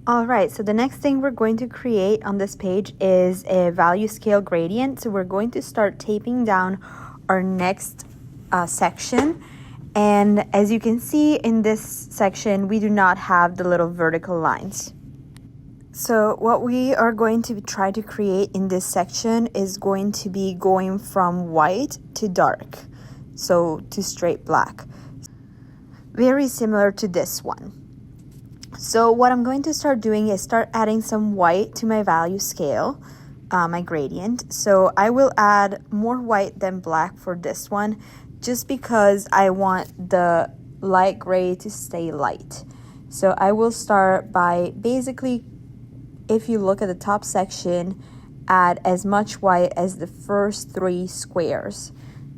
All right, so the next thing we're going to create on this page is a value scale gradient. So we're going to start taping down our next section. And as you can see in this section, we do not have the little vertical lines. So what we are going to try to create in this section is going to be going from white to dark, so to straight black. Very similar to this one. So what I'm going to start doing is start adding some white to my value scale, my gradient. So I will add more white than black for this one, just because I want the light gray to stay light. So I will start by basically, if you look at the top section, add as much white as the first 3 squares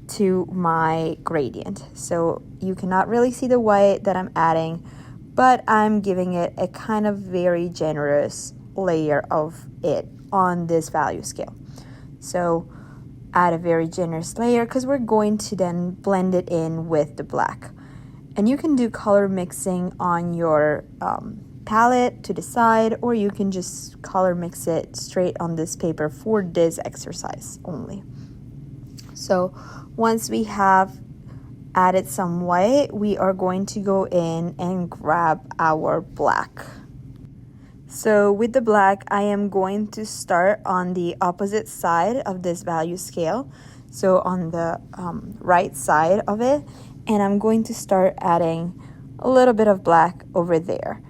to my gradient. So you cannot really see the white that I'm adding, but I'm giving it a kind of very generous layer of it on this value scale. So add a very generous layer because we're going to then blend it in with the black. And you can do color mixing on your palette to decide, or you can just color mix it straight on this paper for this exercise only. So once we have added some white, we are going to go in and grab our black. So with the black, I am going to start on the opposite side of this value scale, so on the right side of it, and I'm going to start adding a little bit of black over there,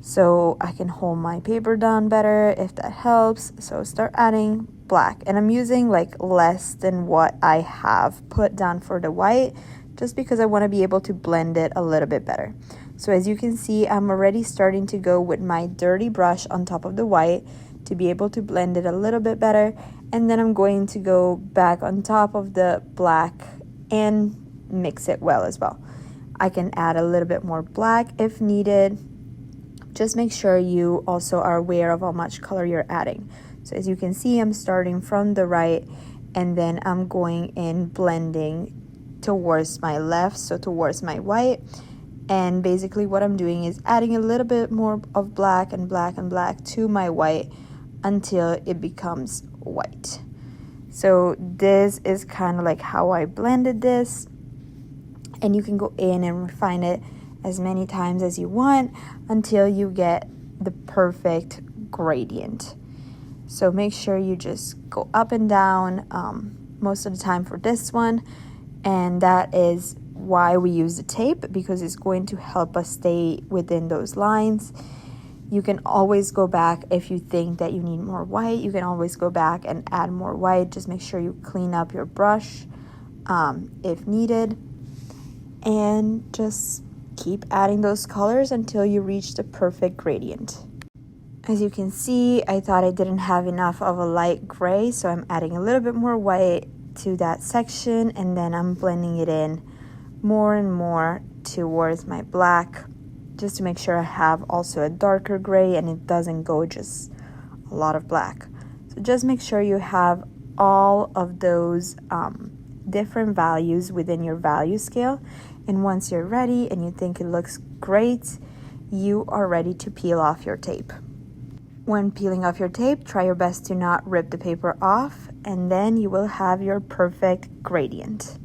so I can hold my paper down better if that helps. So start adding black, and I'm using like less than what I have put down for the white, just because I want to be able to blend it a little bit better. So as you can see, I'm already starting to go with my dirty brush on top of the white to be able to blend it a little bit better. And then I'm going to go back on top of the black and mix it well as well. I can add a little bit more black if needed. Just make sure you also are aware of how much color you're adding. So as you can see, I'm starting from the right, and then I'm going in blending towards my left, so towards my white. And basically what I'm doing is adding a little bit more of black and black and black to my white until it becomes white. So this is kind of like how I blended this, and you can go in and refine it as many times as you want until you get the perfect gradient. So make sure you just go up and down most of the time for this one. And that is why we use the tape, because it's going to help us stay within those lines. You can always go back if you think that you need more white. You can always go back and add more white. Just make sure you clean up your brush if needed. And just keep adding those colors until you reach the perfect gradient. As you can see, I thought I didn't have enough of a light gray, so I'm adding a little bit more white to that section, and then I'm blending it in more and more towards my black, just to make sure I have also a darker gray and it doesn't go just a lot of black. So just make sure you have all of those different values within your value scale, and once you're ready and you think it looks great, you are ready to peel off your tape. When peeling off your tape, try your best to not rip the paper off, and then you will have your perfect gradient.